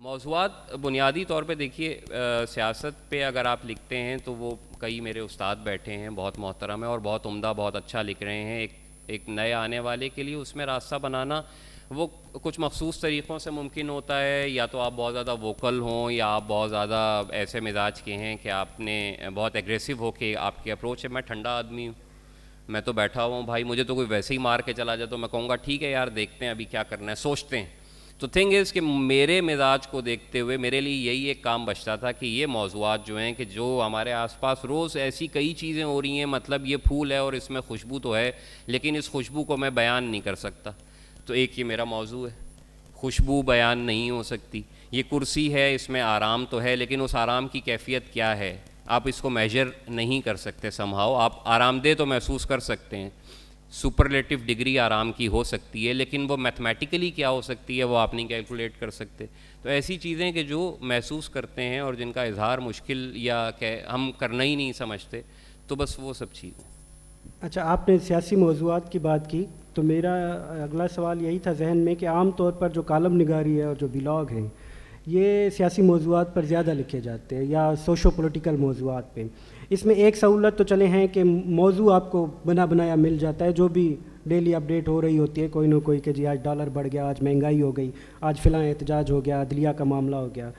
موضوعات بنیادی طور پہ دیکھیے، سیاست پہ اگر آپ لکھتے ہیں تو وہ کئی میرے استاد بیٹھے ہیں بہت محترم ہیں اور بہت عمدہ بہت اچھا لکھ رہے ہیں. ایک نئے آنے والے کے لیے اس میں راستہ بنانا وہ کچھ مخصوص طریقوں سے ممکن ہوتا ہے. یا تو آپ بہت زیادہ ووکل ہوں، یا آپ بہت زیادہ ایسے مزاج کے ہیں کہ آپ نے بہت ایگریسو ہو کے آپ کی اپروچ ہے. میں ٹھنڈا آدمی ہوں، میں تو بیٹھا ہوا ہوں بھائی، مجھے تو کوئی ویسے ہی مار کے چلا جائے تو میں کہوں گا ٹھیک ہے یار، دیکھتے ہیں ابھی کیا کرنا ہے، سوچتے ہیں. تو تھنگ از کہ میرے مزاج کو دیکھتے ہوئے میرے لیے یہی ایک کام بچتا تھا کہ یہ موضوعات جو ہیں کہ جو ہمارے آس پاس روز ایسی کئی چیزیں ہو رہی ہیں، مطلب یہ پھول ہے اور اس میں خوشبو تو ہے لیکن اس خوشبو کو میں بیان نہیں کر سکتا. تو ایک یہ میرا موضوع ہے، خوشبو بیان نہیں ہو سکتی. یہ کرسی ہے، اس میں آرام تو ہے لیکن اس آرام کی کیفیت کیا ہے آپ اس کو میجر نہیں کر سکتے. سمہاؤ آپ آرام دہ تو محسوس کر سکتے ہیں، سپرلیٹو ڈگری آرام کی ہو سکتی ہے، لیکن وہ میتھمیٹیکلی کیا ہو سکتی ہے وہ آپ نہیں کیلکولیٹ کر سکتے. تو ایسی چیزیں کہ جو محسوس کرتے ہیں اور جن کا اظہار مشکل یا کہ ہم کرنا ہی نہیں سمجھتے، تو بس وہ سب چیزیں. اچھا، آپ نے سیاسی موضوعات کی بات کی تو میرا اگلا سوال یہی تھا ذہن میں کہ عام طور پر جو کالم نگاری ہے اور جو بلاگ ہیں یہ سیاسی موضوعات پر زیادہ لکھے جاتے ہیں یا سوشو پولیٹیکل موضوعات پہ. اس میں ایک سہولت تو چلے ہیں کہ موضوع آپ کو بنا بنایا مل جاتا ہے، جو بھی ڈیلی اپڈیٹ ہو رہی ہوتی ہے کوئی نہ کوئی کہ جی آج ڈالر بڑھ گیا، آج مہنگائی ہو گئی، آج فلاں احتجاج ہو گیا، عدلیہ کا معاملہ ہو گیا.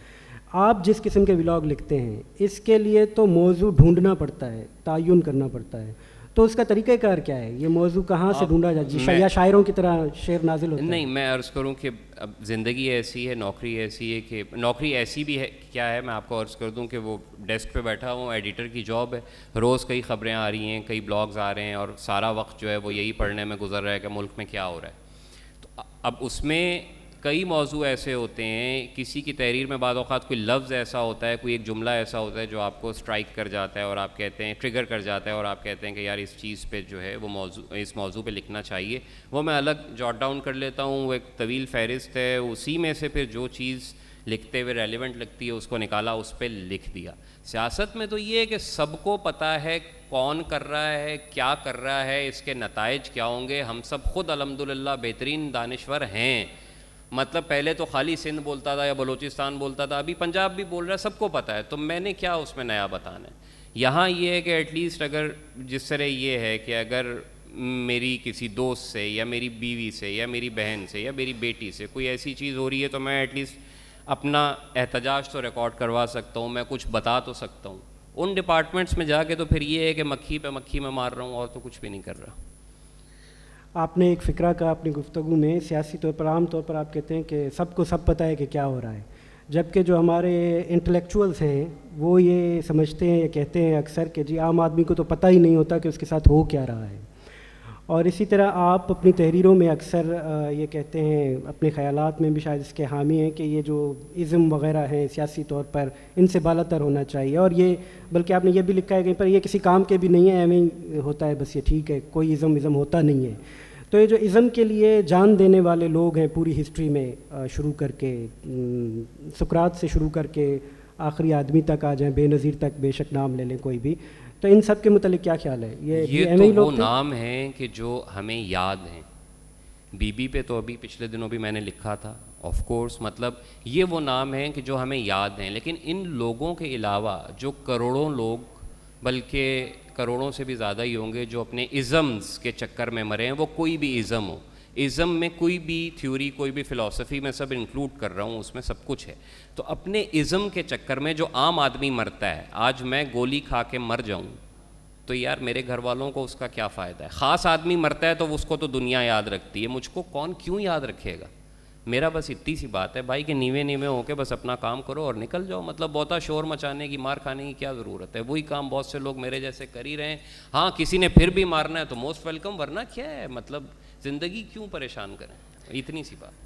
آپ جس قسم کے ولاگ لکھتے ہیں اس کے لیے تو موضوع ڈھونڈنا پڑتا ہے، تعین کرنا پڑتا ہے. تو اس کا طریقہ کار کیا ہے؟ یہ موضوع کہاں سے ڈھونڈا جاتا ہے؟ یا شاعروں کی طرح شعر نازل ہوتا ہے؟ نہیں، میں عرض کروں کہ اب زندگی ایسی ہے، نوکری ایسی ہے کہ نوکری ایسی بھی ہے کیا ہے، میں آپ کو عرض کر دوں کہ وہ ڈیسک پہ بیٹھا ہوں، ایڈیٹر کی جاب ہے، روز کئی خبریں آ رہی ہیں، کئی بلاگز آ رہے ہیں اور سارا وقت جو ہے وہ یہی پڑھنے میں گزر رہا ہے کہ ملک میں کیا ہو رہا ہے. تو اب اس میں کئی موضوع ایسے ہوتے ہیں، کسی کی تحریر میں بعض اوقات کوئی لفظ ایسا ہوتا ہے، کوئی ایک جملہ ایسا ہوتا ہے جو آپ کو اسٹرائک کر جاتا ہے اور آپ کہتے ہیں ٹریگر کر جاتا ہے اور آپ کہتے ہیں کہ یار اس چیز پہ جو ہے وہ موضوع، اس موضوع پہ لکھنا چاہیے. وہ میں الگ جاٹ ڈاؤن کر لیتا ہوں، وہ ایک طویل فہرست ہے، اسی میں سے پھر جو چیز لکھتے ہوئے ریلیونٹ لگتی ہے اس کو نکالا، اس پہ لکھ دیا. سیاست میں تو یہ ہے کہ سب کو پتہ ہے کون کر رہا ہے، کیا کر رہا ہے، اس کے نتائج کیا ہوں گے. ہم سب خود الحمدللہ بہترین دانشور ہیں. مطلب پہلے تو خالی سندھ بولتا تھا یا بلوچستان بولتا تھا، ابھی پنجاب بھی بول رہا ہے، سب کو پتہ ہے. تو میں نے کیا اس میں نیا بتانا ہے؟ یہاں یہ ہے کہ ایٹ لیسٹ اگر جس طرح یہ ہے کہ اگر میری کسی دوست سے یا میری بیوی سے یا میری بہن سے یا میری بیٹی سے کوئی ایسی چیز ہو رہی ہے تو میں ایٹ لیسٹ اپنا احتجاج تو ریکارڈ کروا سکتا ہوں، میں کچھ بتا تو سکتا ہوں. ان ڈپارٹمنٹس میں جا کے تو پھر یہ ہے کہ مکھی پہ مکھی میں مار رہا ہوں اور تو کچھ بھی نہیں کر رہا. آپ نے ایک فقرہ کہا اپنی گفتگو میں، سیاسی طور پر عام طور پر آپ کہتے ہیں کہ سب کو سب پتہ ہے کہ کیا ہو رہا ہے، جبکہ جو ہمارے انٹلیکچوئلس ہیں وہ یہ سمجھتے ہیں یا کہتے ہیں اکثر کہ جی عام آدمی کو تو پتہ ہی نہیں ہوتا کہ اس کے ساتھ ہو کیا رہا ہے. اور اسی طرح آپ اپنی تحریروں میں اکثر یہ کہتے ہیں، اپنے خیالات میں بھی شاید اس کے حامی ہیں کہ یہ جو ازم وغیرہ ہیں سیاسی طور پر ان سے بالا تر ہونا چاہیے. اور یہ بلکہ آپ نے یہ بھی لکھا ہے کہیں پر یہ کسی کام کے بھی نہیں ہے، ایویں ہوتا ہے بس، یہ ٹھیک ہے، کوئی ازم ہوتا نہیں ہے. تو یہ جو ازم کے لیے جان دینے والے لوگ ہیں پوری ہسٹری میں، شروع کر کے سقراط سے شروع کر کے آخری آدمی تک آ جائیں، بے نظیر تک بے شک نام لے لیں کوئی بھی، تو ان سب کے متعلق کیا خیال ہے؟ یہ تو وہ نام ہیں کہ جو ہمیں یاد ہیں. بی بی پہ تو ابھی پچھلے دنوں بھی میں نے لکھا تھا، آف کورس، مطلب یہ وہ نام ہیں کہ جو ہمیں یاد ہیں. لیکن ان لوگوں کے علاوہ جو کروڑوں لوگ، بلکہ کروڑوں سے بھی زیادہ ہی ہوں گے، جو اپنے ازمز کے چکر میں مرے ہیں، وہ کوئی بھی ازم ہو، ازم میں کوئی بھی تھیوری، کوئی بھی فلسفی میں سب انکلوڈ کر رہا ہوں، اس میں سب کچھ ہے. تو اپنے ازم کے چکر میں جو عام آدمی مرتا ہے، آج میں گولی کھا کے مر جاؤں تو یار میرے گھر والوں کو اس کا کیا فائدہ ہے؟ خاص آدمی مرتا ہے تو اس کو تو دنیا یاد رکھتی ہے، مجھ کو کون کیوں یاد رکھے گا؟ میرا بس اتنی سی بات ہے بھائی کہ نیوے نیوے ہو کے بس اپنا کام کرو اور نکل جاؤ. مطلب بہتا شور مچانے کی، مار کھانے کی کیا ضرورت ہے؟ وہی کام بہت سے لوگ میرے جیسے کر ہی رہے ہیں. ہاں کسی نے پھر بھی مارنا ہے تو موسٹ ویلکم، ورنہ کیا ہے؟ مطلب زندگی کیوں پریشان کریں؟ اتنی سی بات.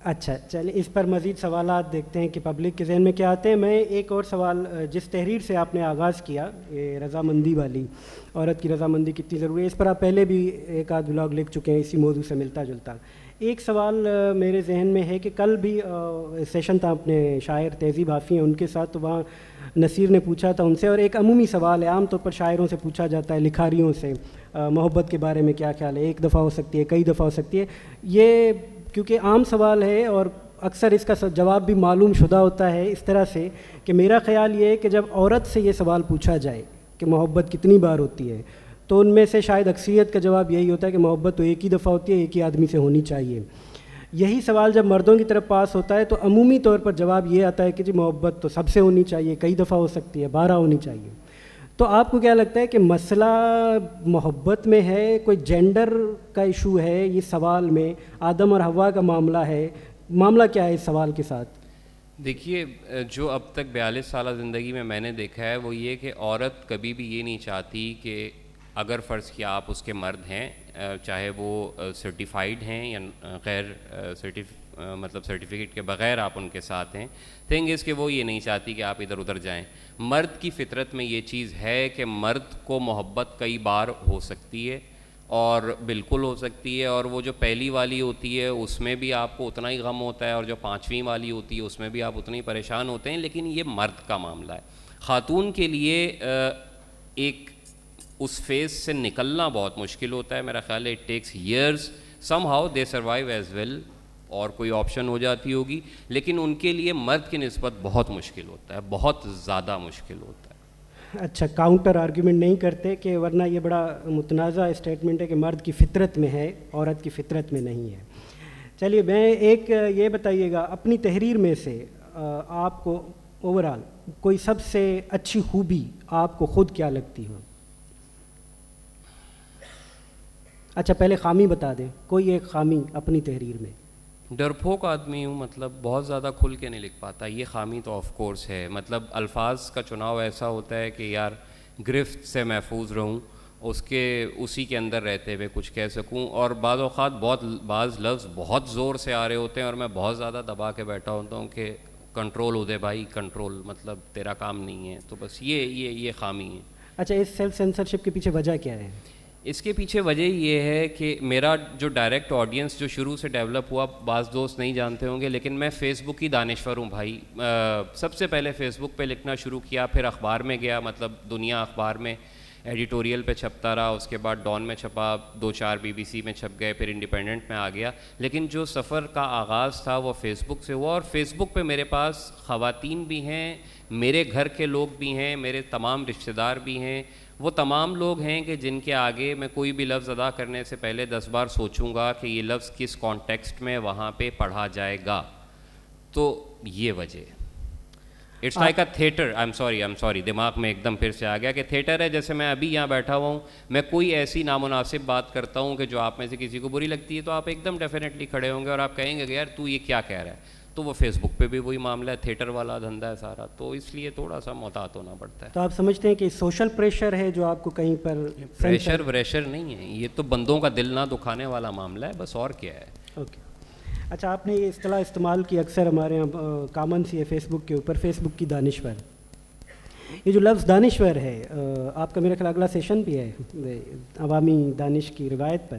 اچھا چلیں، اس پر مزید سوالات دیکھتے ہیں کہ پبلک کے ذہن میں کیا آتے ہیں. میں ایک اور سوال، جس تحریر سے آپ نے آغاز کیا، یہ رضامندی والی، عورت کی رضامندی کتنی ضروری ہے، اس پر آپ پہلے بھی ایک آدھ بلاگ لکھ چکے ہیں اسی موضوع سے ملتا جلتا. ایک سوال میرے ذہن میں ہے کہ کل بھی سیشن تھا اپنے شاعر تہذیب حافی ہیں ان کے ساتھ، تو وہاں نصیر نے پوچھا تھا ان سے، اور ایک عمومی سوال ہے، عام طور پر شاعروں سے پوچھا جاتا ہے، لکھاریوں سے، محبت کے بارے میں کیا خیال ہے؟ ایک دفعہ ہو سکتی ہے، کئی دفعہ ہو سکتی ہے. یہ کیونکہ عام سوال ہے اور اکثر اس کا جواب بھی معلوم شدہ ہوتا ہے اس طرح سے کہ میرا خیال یہ ہے کہ جب عورت سے یہ سوال پوچھا جائے کہ محبت کتنی بار ہوتی ہے تو ان میں سے شاید اکثریت کا جواب یہی ہوتا ہے کہ محبت تو ایک ہی دفعہ ہوتی ہے، ایک ہی آدمی سے ہونی چاہیے. یہی سوال جب مردوں کی طرف پاس ہوتا ہے تو عمومی طور پر جواب یہ آتا ہے کہ جی محبت تو سب سے ہونی چاہیے، کئی دفعہ ہو سکتی ہے، 12 ہونی چاہیے. تو آپ کو کیا لگتا ہے کہ مسئلہ محبت میں ہے، کوئی جینڈر کا ایشو ہے یہ سوال میں، آدم اور حوا کا معاملہ ہے، معاملہ کیا ہے اس سوال کے ساتھ؟ دیکھیے، جو اب تک 42 سالہ زندگی میں نے دیکھا ہے وہ یہ کہ عورت کبھی بھی یہ نہیں چاہتی کہ اگر فرض کیا آپ اس کے مرد ہیں، چاہے وہ سرٹیفائیڈ ہیں یا غیر مطلب سرٹیفکیٹ کے بغیر آپ ان کے ساتھ ہیں، تھنگ از کہ وہ یہ نہیں چاہتی کہ آپ ادھر ادھر جائیں. مرد کی فطرت میں یہ چیز ہے کہ مرد کو محبت کئی بار ہو سکتی ہے اور بالکل ہو سکتی ہے، اور وہ جو پہلی والی ہوتی ہے اس میں بھی آپ کو اتنا ہی غم ہوتا ہے، اور جو 5ویں والی ہوتی ہے اس میں بھی آپ اتنے ہی پریشان ہوتے ہیں. لیکن یہ مرد کا معاملہ ہے. خاتون کے لیے ایک اس فیز سے نکلنا بہت مشکل ہوتا ہے. میرا خیال ہے it takes years, somehow they survive as well, اور کوئی آپشن ہو جاتی ہوگی، لیکن ان کے لیے مرد کی نسبت بہت مشکل ہوتا ہے، بہت زیادہ مشکل ہوتا ہے. اچھا، کاؤنٹر آرگیومنٹ نہیں کرتے کہ ورنہ یہ بڑا متنازع اسٹیٹمنٹ ہے کہ مرد کی فطرت میں ہے، عورت کی فطرت میں نہیں ہے. چلیے، میں ایک یہ بتائیے گا اپنی تحریر میں سے آپ کو اوورال کوئی سب سے اچھی خوبی آپ کو خود کیا لگتی ہو؟ اچھا پہلے خامی بتا دیں، کوئی ایک خامی اپنی تحریر میں. ڈرپوک آدمی ہوں، مطلب بہت زیادہ کھل کے نہیں لکھ پاتا، یہ خامی تو آف کورس ہے. مطلب الفاظ کا چناؤ ایسا ہوتا ہے کہ یار گرفت سے محفوظ رہوں، اسی کے اندر رہتے ہوئے کچھ کہہ سکوں. اور بعض اوقات بعض لفظ بہت زور سے آ رہے ہوتے ہیں اور میں بہت زیادہ دبا کے بیٹھا ہوتا ہوں کہ کنٹرول ہو دے بھائی، کنٹرول، مطلب تیرا کام نہیں ہے. تو بس یہ خامی ہے. اچھا، اس سیلف سینسرشپ کے پیچھے وجہ کیا ہے؟ اس کے پیچھے وجہ یہ ہے کہ میرا جو ڈائریکٹ آڈینس جو شروع سے ڈیولپ ہوا، بعض دوست نہیں جانتے ہوں گے لیکن میں فیس بک کی دانشور ہوں بھائی. سب سے پہلے فیس بک پہ لکھنا شروع کیا، پھر اخبار میں گیا، مطلب دنیا اخبار میں ایڈیٹوریل پہ چھپتا رہا، اس کے بعد ڈان میں چھپا، 2-4 BBC میں چھپ گئے، پھر انڈیپینڈنٹ میں آ گیا. لیکن جو سفر کا آغاز تھا وہ فیس بک سے ہوا، اور فیس بک پہ میرے پاس خواتین بھی ہیں، میرے گھر کے لوگ بھی ہیں، میرے تمام رشتہ دار بھی ہیں. وہ تمام لوگ ہیں کہ جن کے آگے میں کوئی بھی لفظ ادا کرنے سے پہلے 10 بار سوچوں گا کہ یہ لفظ کس کانٹیکسٹ میں وہاں پہ پڑھا جائے گا. تو یہ وجہ ہے. It's like a theatre. I am sorry دماغ میں ایک دم پھر سے آ گیا کہ تھیٹر ہے. جیسے میں ابھی یہاں بیٹھا ہوا ہوں، میں کوئی ایسی نامناسب بات کرتا ہوں کہ جو آپ میں سے کسی کو بری لگتی ہے تو آپ ایک دم ڈیفینیٹلی کھڑے ہوں گے اور آپ کہیں گے کہ یار تو یہ کیا کہہ رہا ہے. تو وہ فیس بک پہ بھی وہی معاملہ ہے، تھیٹر والا دھندا ہے سارا. تو اس لیے تھوڑا سا محتاط ہونا پڑتا ہے. تو آپ سمجھتے ہیں کہ سوشل پریشر ہے جو آپ کو کہیں پر؟ پریشر نہیں ہے، یہ تو بندوں کا دل نہ دکھانے والا معاملہ ہے، بس اور کیا ہے. اوکے. اچھا، آپ نے یہ اصطلاح استعمال کی، اکثر ہمارے یہاں کامن سی ہے فیس بک کے اوپر، فیس بک کی دانشور. یہ جو لفظ دانشور ہے، آپ کا میرا خیال اگلا سیشن بھی ہے عوامی دانش کی روایت پر.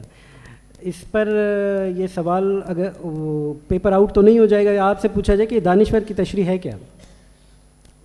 اس پر یہ سوال اگر پیپر آؤٹ تو نہیں ہو جائے گا، آپ سے پوچھا جائے کہ دانشور کی تشریح ہے کیا؟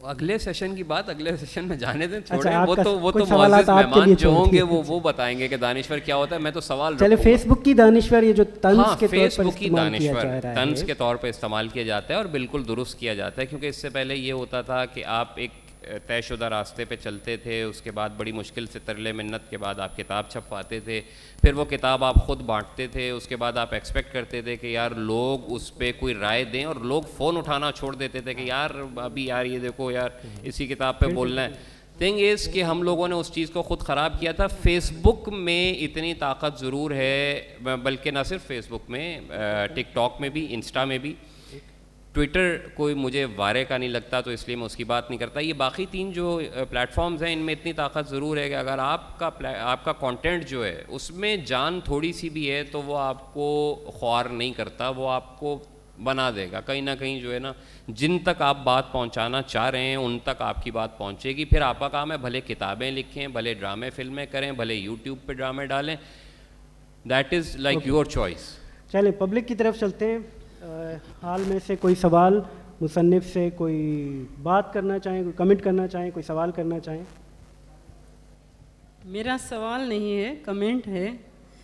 اگلے سیشن کی بات اگلے سیشن میں جانے دیں، چھوڑیں. اچھا، وہ تو معزز مہمان جو ہوں گے وہ بتائیں گے کہ دانشور کیا ہوتا ہے. میں تو سوال چلے فیس بک کی دانشور، یہ جو طنز کے طور فیس پر بک کی استعمال کیا دانشور جا رہا ہے، طنز کے طور پہ استعمال کیا جاتا ہے اور بالکل درست کیا جاتا ہے. کیونکہ اس سے پہلے یہ ہوتا تھا کہ آپ ایک طے شدہ راستے پہ چلتے تھے، اس کے بعد بڑی مشکل سے ترلے منت کے بعد آپ کتاب چھپواتے تھے، پھر وہ کتاب آپ خود بانٹتے تھے، اس کے بعد آپ ایکسپیکٹ کرتے تھے کہ یار لوگ اس پہ کوئی رائے دیں، اور لوگ فون اٹھانا چھوڑ دیتے تھے کہ یار ابھی یار یہ دیکھو یار اسی کتاب پہ بولنا ہے. تھنگ از کہ ہم لوگوں نے اس چیز کو خود خراب کیا تھا. فیس بک میں اتنی طاقت ضرور ہے، بلکہ نہ صرف فیس بک میں، ٹک ٹاک میں بھی، انسٹا میں بھی. ٹویٹر کوئی مجھے وارے کا نہیں لگتا تو اس لیے میں اس کی بات نہیں کرتا. یہ باقی 3 جو پلیٹ فارمز ہیں ان میں اتنی طاقت ضرور ہے کہ اگر آپ کا کانٹینٹ جو ہے اس میں جان تھوڑی سی بھی ہے تو وہ آپ کو خوار نہیں کرتا، وہ آپ کو بنا دے گا. کہیں نہ کہیں جو ہے نا، جن تک آپ بات پہنچانا چاہ رہے ہیں ان تک آپ کی بات پہنچے گی. پھر آپ کا کام ہے بھلے کتابیں لکھیں، بھلے ڈرامے فلمیں کریں، بھلے یوٹیوب پہ ڈرامے ڈالیں. That is like your choice. چلیں پبلک کی طرف چلتے ہیں. حال میں سے کوئی سوال مصنف سے، کوئی بات کرنا چاہیں، کوئی کمنٹ کرنا چاہیں، کوئی سوال کرنا چاہیں؟ میرا سوال نہیں ہے، کمنٹ ہے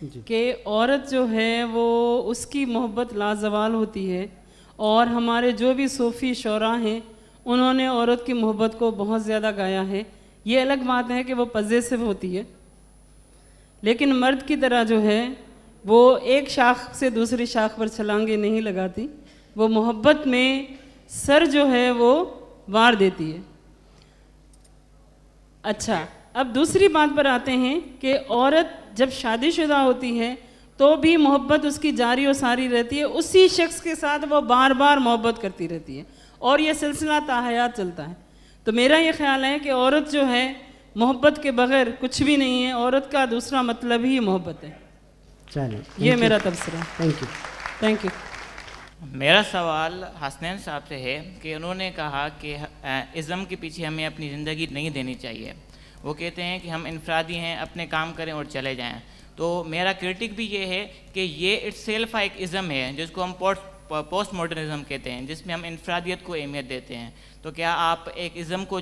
جی. کہ عورت جو ہے وہ اس کی محبت لازوال ہوتی ہے اور ہمارے جو بھی صوفی شعراء ہیں انہوں نے عورت کی محبت کو بہت زیادہ گایا ہے. یہ الگ بات ہے کہ وہ پوزیسو ہوتی ہے، لیکن مرد کی طرح جو ہے وہ ایک شاخ سے دوسری شاخ پر چھلانگیں نہیں لگاتی، وہ محبت میں سر جو ہے وہ وار دیتی ہے. اچھا، اب دوسری بات پر آتے ہیں کہ عورت جب شادی شدہ ہوتی ہے تو بھی محبت اس کی جاری و ساری رہتی ہے، اسی شخص کے ساتھ وہ بار بار محبت کرتی رہتی ہے اور یہ سلسلہ تا حیات چلتا ہے. تو میرا یہ خیال ہے کہ عورت جو ہے محبت کے بغیر کچھ بھی نہیں ہے، عورت کا دوسرا مطلب ہی محبت ہے. چلیے، یہ میرا تبصرہ. Thank you. میرا سوال حسنین صاحب سے ہے کہ انہوں نے کہا کہ ازم کے پیچھے ہمیں اپنی زندگی نہیں دینی چاہیے. وہ کہتے ہیں کہ ہم انفرادی ہیں، اپنے کام کریں اور چلے جائیں. تو میرا کرٹک بھی یہ ہے کہ یہ اٹ سیلف ایک ازم ہے جس کو ہم پوسٹ ماڈرنزم کہتے ہیں، جس میں ہم انفرادیت کو اہمیت دیتے ہیں. تو کیا آپ ایک ازم کو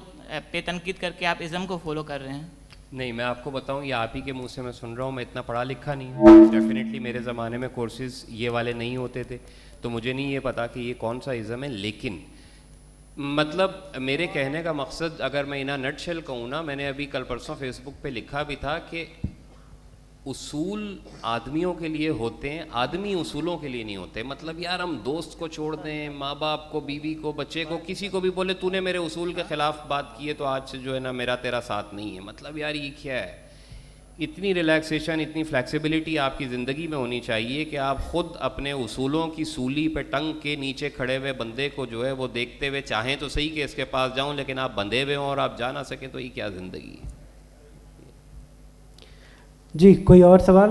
پہ تنقید کر کے آپ ازم کو فالو کر رہے ہیں؟ نہیں، میں آپ کو بتاؤں یہ آپ ہی کے منہ سے میں سن رہا ہوں. میں اتنا پڑھا لکھا نہیں ہوں، ڈیفینیٹلی میرے زمانے میں کورسز یہ والے نہیں ہوتے تھے، تو مجھے نہیں یہ پتا کہ یہ کون سا ازم ہے. لیکن مطلب میرے کہنے کا مقصد اگر میں انہا نٹ شیل کہوں نا، میں نے ابھی کل پرسوں فیس بک پہ لکھا بھی تھا کہ اصول آدمیوں کے لیے ہوتے ہیں، آدمی اصولوں کے لیے نہیں ہوتے. مطلب یار ہم دوست کو چھوڑ دیں، ماں باپ کو، بیوی کو، بچے کو، کسی کو بھی بولے تو نے میرے اصول کے خلاف بات کی ہے تو آج سے جو ہے نا میرا تیرا ساتھ نہیں ہے. مطلب یار یہ کیا ہے؟ اتنی ریلیکسیشن، اتنی فلیکسیبلٹی آپ کی زندگی میں ہونی چاہیے کہ آپ خود اپنے اصولوں کی سولی پہ ٹنگ کے نیچے کھڑے ہوئے بندے کو جو ہے وہ دیکھتے ہوئے چاہیں تو صحیح کہ اس کے پاس جاؤں، لیکن آپ بندھے ہوئے ہوں اور آپ جا نہ سکیں تو یہ کیا زندگی ہے؟ جی کوئی اور سوال؟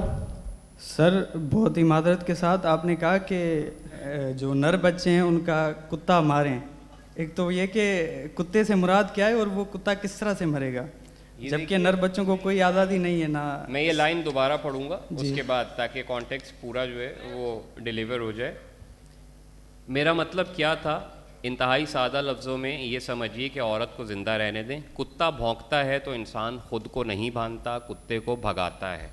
سر بہت ہی معذرت کے ساتھ آپ نے کہا کہ جو نر بچے ہیں ان کا کتا ماریں. ایک تو یہ کہ کتے سے مراد کیا ہے اور وہ کتا کس طرح سے مرے گا، جبکہ نر بچوں کو کوئی آزادی نہیں ہے نا. میں یہ لائن دوبارہ پڑھوں گا اس کے بعد تاکہ کانٹیکسٹ پورا جو ہے وہ ڈیلیور ہو جائے. میرا مطلب کیا تھا انتہائی سادہ لفظوں میں یہ سمجھیے کہ عورت کو زندہ رہنے دیں. کتا بھونکتا ہے تو انسان خود کو نہیں باندھتا، کتے کو بھگاتا ہے.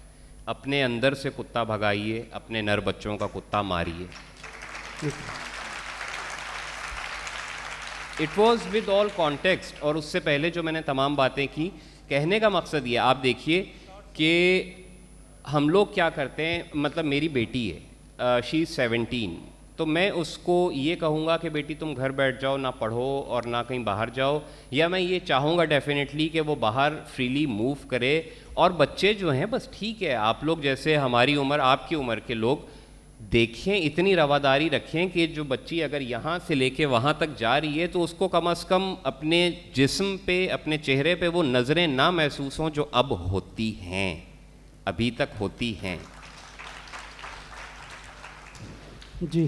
اپنے اندر سے کتا بھگائیے، اپنے نر بچوں کا کتا ماریے. It was with all context. اور اس سے پہلے جو میں نے تمام باتیں کی، کہنے کا مقصد یہ آپ دیکھیے کہ ہم لوگ کیا کرتے ہیں. مطلب میری بیٹی ہے، شی از 17، تو میں اس کو یہ کہوں گا کہ بیٹی تم گھر بیٹھ جاؤ، نہ پڑھو اور نہ کہیں باہر جاؤ، یا میں یہ چاہوں گا ڈیفینیٹلی کہ وہ باہر فریلی موو کرے. اور بچے جو ہیں بس ٹھیک ہے، آپ لوگ جیسے ہماری عمر، آپ کی عمر کے لوگ دیکھیں، اتنی رواداری رکھیں کہ جو بچی اگر یہاں سے لے کے وہاں تک جا رہی ہے تو اس کو کم از کم اپنے جسم پہ، اپنے چہرے پہ وہ نظریں نہ محسوس ہوں جو اب ہوتی ہیں، ابھی تک ہوتی ہیں. جی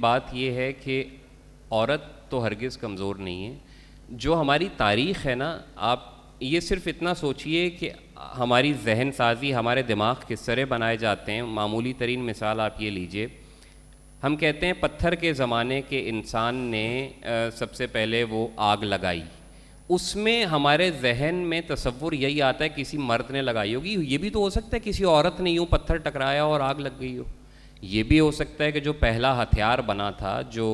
بات یہ ہے کہ عورت تو ہرگز کمزور نہیں ہے. جو ہماری تاریخ ہے نا، آپ یہ صرف اتنا سوچئے کہ ہماری ذہن سازی، ہمارے دماغ کس طرح بنائے جاتے ہیں. معمولی ترین مثال آپ یہ لیجئے، ہم کہتے ہیں پتھر کے زمانے کے انسان نے سب سے پہلے وہ آگ لگائی. اس میں ہمارے ذہن میں تصور یہی آتا ہے کسی مرد نے لگائی ہوگی. یہ بھی تو ہو سکتا ہے کسی عورت نے یوں پتھر ٹکرایا اور آگ لگ گئی ہو. یہ بھی ہو سکتا ہے کہ جو پہلا ہتھیار بنا تھا، جو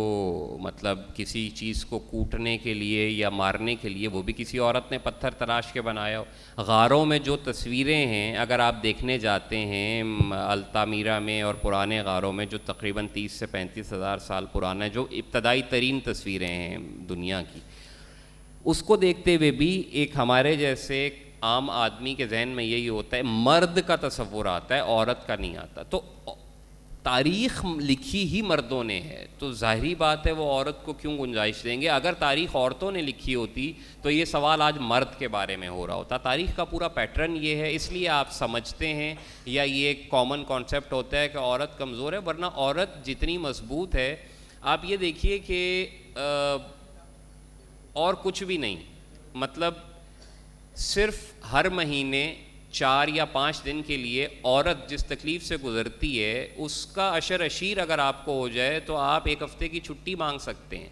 مطلب کسی چیز کو کوٹنے کے لیے یا مارنے کے لیے، وہ بھی کسی عورت نے پتھر تراش کے بنایا ہو. غاروں میں جو تصویریں ہیں اگر آپ دیکھنے جاتے ہیں التامیرا میں اور پرانے غاروں میں، جو تقریباً 30 سے 35 ہزار سال پرانا، جو ابتدائی ترین تصویریں ہیں دنیا کی، اس کو دیکھتے ہوئے بھی ایک ہمارے جیسے عام آدمی کے ذہن میں یہی ہوتا ہے، مرد کا تصور آتا ہے، عورت کا نہیں آتا. تو تاریخ لکھی ہی مردوں نے ہے تو ظاہری بات ہے وہ عورت کو کیوں گنجائش دیں گے. اگر تاریخ عورتوں نے لکھی ہوتی تو یہ سوال آج مرد کے بارے میں ہو رہا ہوتا. تاریخ کا پورا پیٹرن یہ ہے، اس لیے آپ سمجھتے ہیں یا یہ ایک کامن کانسیپٹ ہوتا ہے کہ عورت کمزور ہے، ورنہ عورت جتنی مضبوط ہے. آپ یہ دیکھیے کہ اور کچھ بھی نہیں، مطلب صرف ہر مہینے 4 یا 5 دن کے لیے عورت جس تکلیف سے گزرتی ہے اس کا عشر اشیر اگر آپ کو ہو جائے تو آپ 1 ہفتے کی چھٹی مانگ سکتے ہیں،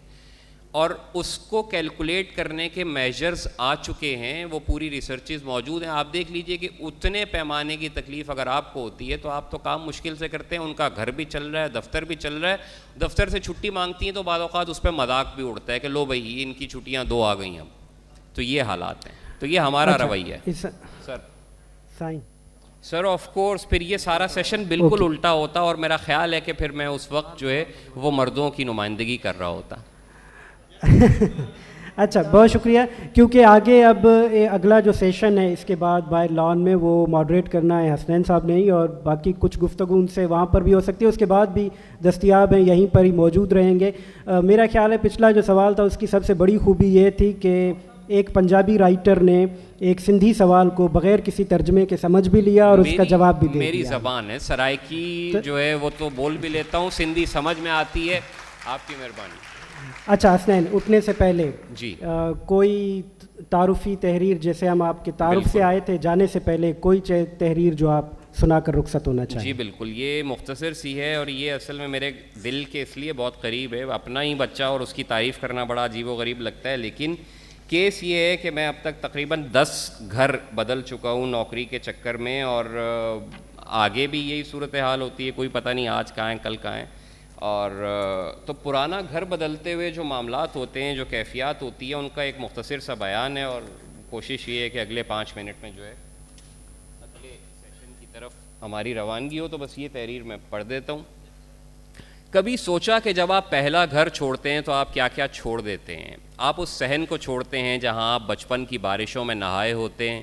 اور اس کو کیلکولیٹ کرنے کے میجرز آ چکے ہیں، وہ پوری ریسرچز موجود ہیں. آپ دیکھ لیجئے کہ اتنے پیمانے کی تکلیف اگر آپ کو ہوتی ہے تو آپ تو کام مشکل سے کرتے ہیں، ان کا گھر بھی چل رہا ہے، دفتر بھی چل رہا ہے، دفتر سے چھٹی مانگتی ہیں تو بعض اوقات اس پہ مذاق بھی اڑتا ہے کہ لو بھائی ان کی چھٹیاں 2 آ گئی اب. تو یہ حالات ہیں، تو یہ ہمارا رویہ ہے. سر آف کورس پھر یہ سارا سیشن بالکل الٹا ہوتا، اور میرا خیال ہے کہ پھر میں اس وقت جو ہے وہ مردوں کی نمائندگی کر رہا ہوتا. اچھا، بہت شکریہ. کیونکہ آگے اب اگلا جو سیشن ہے اس کے بعد باہر لان میں وہ ماڈریٹ کرنا ہے حسنین صاحب نے ہی، اور باقی کچھ گفتگو ان سے وہاں پر بھی ہو سکتی ہے، اس کے بعد بھی دستیاب ہیں، یہیں پر ہی موجود رہیں گے. میرا خیال ہے پچھلا جو سوال تھا اس کی سب سے بڑی خوبی یہ تھی کہ ایک پنجابی رائٹر نے ایک سندھی سوال کو بغیر کسی ترجمے کے سمجھ بھی لیا اور اس کا جواب بھی دے دیا. میری زبان ہے سرائکی جو ہے وہ تو بول بھی لیتا ہوں، سندھی سمجھ میں آتی ہے. آپ کی مہربانی. اچھا حسنین، اٹھنے سے پہلے جی کوئی تعارفی تحریر، جیسے ہم آپ کے تعارف سے آئے تھے، جانے سے پہلے کوئی تحریر جو آپ سنا کر رخصت ہونا چاہیں؟ جی بالکل، یہ مختصر سی ہے اور یہ اصل میں میرے دل کے اس لیے بہت قریب ہے. اپنا ہی بچہ اور اس کی تعریف کرنا بڑا عجیب و غریب لگتا ہے، لیکن کیس یہ ہے کہ میں اب تک تقریباً 10 گھر بدل چکا ہوں نوکری کے چکر میں، اور آگے بھی یہی صورتحال ہوتی ہے، کوئی پتہ نہیں آج کہاں ہیں کل کہاں ہیں. اور تو پرانا گھر بدلتے ہوئے جو معاملات ہوتے ہیں، جو کیفیات ہوتی ہے، ان کا ایک مختصر سا بیان ہے، اور کوشش یہ ہے کہ اگلے 5 منٹ میں جو ہے اگلے سیشن کی طرف ہماری روانگی ہو. تو بس یہ تحریر میں پڑھ دیتا ہوں. کبھی سوچا کہ جب آپ پہلا گھر چھوڑتے ہیں تو آپ کیا کیا چھوڑ دیتے ہیں؟ آپ اس صحن کو چھوڑتے ہیں جہاں آپ بچپن کی بارشوں میں نہائے ہوتے ہیں.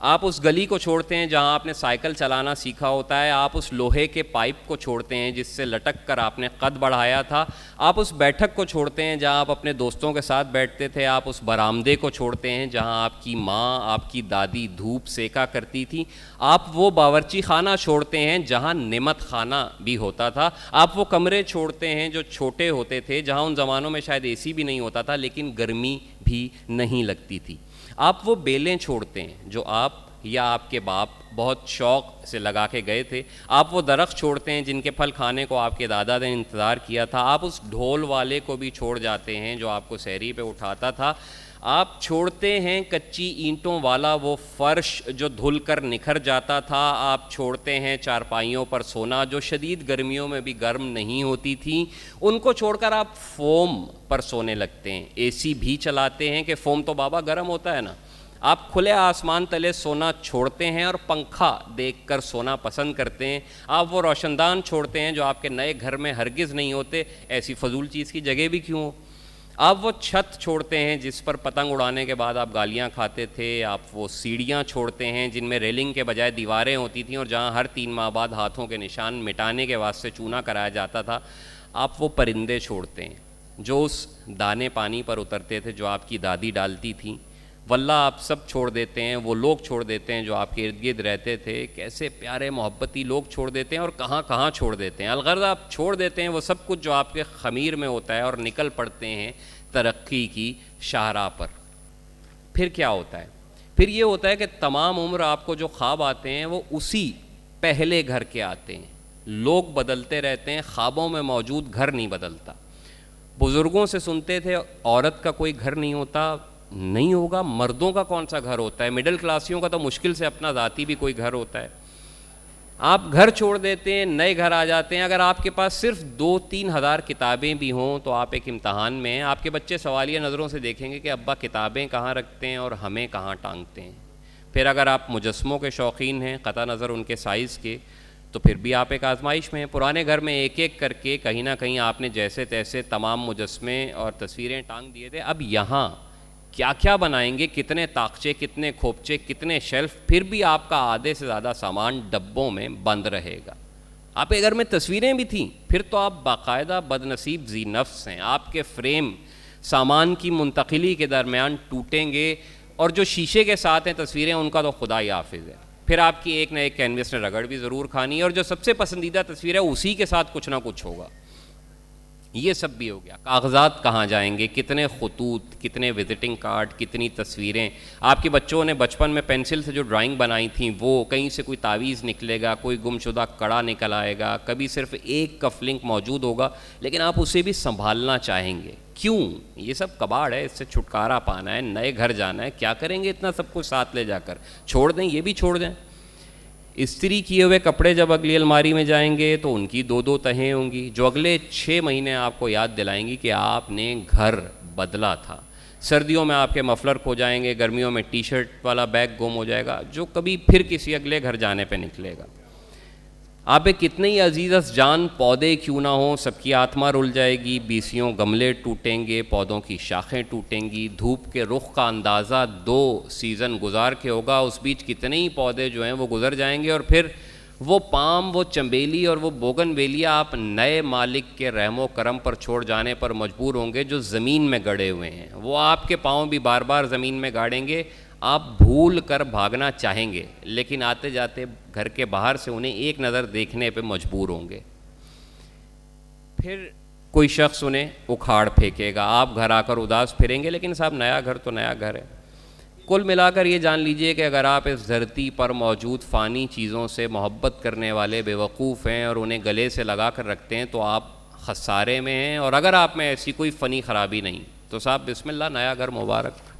آپ اس گلی کو چھوڑتے ہیں جہاں آپ نے سائیکل چلانا سیکھا ہوتا ہے. آپ اس لوہے کے پائپ کو چھوڑتے ہیں جس سے لٹک کر آپ نے قد بڑھایا تھا. آپ اس بیٹھک کو چھوڑتے ہیں جہاں آپ اپنے دوستوں کے ساتھ بیٹھتے تھے. آپ اس برآمدے کو چھوڑتے ہیں جہاں آپ کی ماں، آپ کی دادی دھوپ سیکا کرتی تھی. آپ وہ باورچی خانہ چھوڑتے ہیں جہاں نعمت خانہ بھی ہوتا تھا. آپ وہ کمرے چھوڑتے ہیں جو چھوٹے ہوتے تھے، جہاں ان زمانوں میں شاید اے سی بھی نہیں ہوتا تھا لیکن گرمی بھی نہیں لگتی تھی. آپ وہ بیلیں چھوڑتے ہیں جو آپ یا آپ کے باپ بہت شوق سے لگا کے گئے تھے. آپ وہ درخت چھوڑتے ہیں جن کے پھل کھانے کو آپ کے دادا نے انتظار کیا تھا. آپ اس ڈھول والے کو بھی چھوڑ جاتے ہیں جو آپ کو سحری پہ اٹھاتا تھا. آپ چھوڑتے ہیں کچی اینٹوں والا وہ فرش جو دھل کر نکھر جاتا تھا. آپ چھوڑتے ہیں چارپائیوں پر سونا جو شدید گرمیوں میں بھی گرم نہیں ہوتی تھیں. ان کو چھوڑ کر آپ فوم پر سونے لگتے ہیں. اے سی بھی چلاتے ہیں کہ فوم تو بابا گرم ہوتا ہے نا. آپ کھلے آسمان تلے سونا چھوڑتے ہیں اور پنکھا دیکھ کر سونا پسند کرتے ہیں. آپ وہ روشن دان چھوڑتے ہیں جو آپ کے نئے گھر میں ہرگز نہیں ہوتے. ایسی فضول چیز کی جگہ بھی کیوں ہو. آپ وہ چھت چھوڑتے ہیں جس پر پتنگ اڑانے کے بعد آپ گالیاں کھاتے تھے. آپ وہ سیڑھیاں چھوڑتے ہیں جن میں ریلنگ کے بجائے دیواریں ہوتی تھیں اور جہاں ہر 3 ماہ بعد ہاتھوں کے نشان مٹانے کے واسطے چونا کرایا جاتا تھا. آپ وہ پرندے چھوڑتے ہیں جو اس دانے پانی پر اترتے تھے جو آپ کی دادی ڈالتی تھیں. واللہ آپ سب چھوڑ دیتے ہیں. وہ لوگ چھوڑ دیتے ہیں جو آپ کے ارد گرد رہتے تھے. کیسے پیارے محبتی لوگ چھوڑ دیتے ہیں اور کہاں کہاں چھوڑ دیتے ہیں. الغرض آپ چھوڑ دیتے ہیں وہ سب کچھ جو آپ کے خمیر میں ہوتا ہے اور نکل پڑتے ہیں ترقی کی شاہراہ پر. پھر کیا ہوتا ہے؟ پھر یہ ہوتا ہے کہ تمام عمر آپ کو جو خواب آتے ہیں وہ اسی پہلے گھر کے آتے ہیں. لوگ بدلتے رہتے ہیں، خوابوں میں موجود گھر نہیں بدلتا. بزرگوں سے سنتے تھے عورت کا کوئی گھر نہیں ہوتا. نہیں ہوگا. مردوں کا کون سا گھر ہوتا ہے؟ مڈل کلاسیوں کا تو مشکل سے اپنا ذاتی بھی کوئی گھر ہوتا ہے. آپ گھر چھوڑ دیتے ہیں، نئے گھر آ جاتے ہیں. اگر آپ کے پاس صرف 2-3 ہزار کتابیں بھی ہوں تو آپ ایک امتحان میں ہیں. آپ کے بچے سوالیہ نظروں سے دیکھیں گے کہ ابا کتابیں کہاں رکھتے ہیں اور ہمیں کہاں ٹانگتے ہیں. پھر اگر آپ مجسموں کے شوقین ہیں قطع نظر ان کے سائز کے تو پھر بھی آپ ایک آزمائش میں ہیں. پرانے گھر میں ایک ایک کر کے کہیں نہ کہیں آپ نے جیسے تیسے تمام مجسمے اور تصویریں ٹانگ دیے تھے. اب یہاں کیا کیا بنائیں گے؟ کتنے طاقچے، کتنے کھوپچے، کتنے شیلف. پھر بھی آپ کا آدھے سے زیادہ سامان ڈبوں میں بند رہے گا. آپ کے گھر میں تصویریں بھی تھیں پھر تو آپ باقاعدہ بد نصیب ذی نفس ہیں. آپ کے فریم سامان کی منتقلی کے درمیان ٹوٹیں گے اور جو شیشے کے ساتھ ہیں تصویریں ان کا تو خدا ہی حافظ ہے. پھر آپ کی ایک نہ ایک کینوس نے رگڑ بھی ضرور کھانی ہے اور جو سب سے پسندیدہ تصویر ہے اسی کے ساتھ کچھ نہ کچھ ہوگا. یہ سب بھی ہو گیا. کاغذات کہاں جائیں گے, کتنے خطوط, کتنے وزٹنگ کارڈ, کتنی تصویریں. آپ کے بچوں نے بچپن میں پینسل سے جو ڈرائنگ بنائی تھیں وہ کہیں سے کوئی تعویذ نکلے گا, کوئی گم شدہ کڑا نکل آئے گا, کبھی صرف ایک کف لنک موجود ہوگا, لیکن آپ اسے بھی سنبھالنا چاہیں گے. کیوں؟ یہ سب کباڑ ہے, اس سے چھٹکارا پانا ہے, نئے گھر جانا ہے, کیا کریں گے اتنا سب کچھ ساتھ لے جا کر؟ چھوڑ دیں, یہ بھی چھوڑ دیں. استری کیے ہوئے کپڑے جب اگلی الماری میں جائیں گے تو ان کی 2 تہیں ہوں گی جو اگلے 6 مہینے آپ کو یاد دلائیں گی کہ آپ نے گھر بدلا تھا. سردیوں میں آپ کے مفلر کھو جائیں گے, گرمیوں میں ٹی شرٹ والا بیگ گم ہو جائے گا جو کبھی پھر کسی اگلے گھر جانے پہ نکلے گا. آپ کتنے ہی عزیز جان پودے کیوں نہ ہوں, سب کی آتما رل جائے گی. بیسیوں گملے ٹوٹیں گے, پودوں کی شاخیں ٹوٹیں گی. دھوپ کے رخ کا اندازہ 2 سیزن گزار کے ہوگا, اس بیچ کتنے ہی پودے جو ہیں وہ گزر جائیں گے, اور پھر وہ پام, وہ چنبیلی اور وہ بوگن ویلیا آپ نئے مالک کے رحم و کرم پر چھوڑ جانے پر مجبور ہوں گے جو زمین میں گڑے ہوئے ہیں. وہ آپ کے پاؤں بھی بار بار زمین میں گاڑیں گے. آپ بھول کر بھاگنا چاہیں گے لیکن آتے جاتے گھر کے باہر سے انہیں ایک نظر دیکھنے پہ مجبور ہوں گے. پھر کوئی شخص انہیں اکھاڑ پھینکے گا, آپ گھر آ کر اداس پھریں گے, لیکن صاحب نیا گھر تو نیا گھر ہے. کل ملا کر یہ جان لیجئے کہ اگر آپ اس دھرتی پر موجود فانی چیزوں سے محبت کرنے والے بے وقوف ہیں اور انہیں گلے سے لگا کر رکھتے ہیں تو آپ خسارے میں ہیں, اور اگر آپ میں ایسی کوئی فنی خرابی نہیں تو صاحب بسم اللہ, نیا گھر مبارک.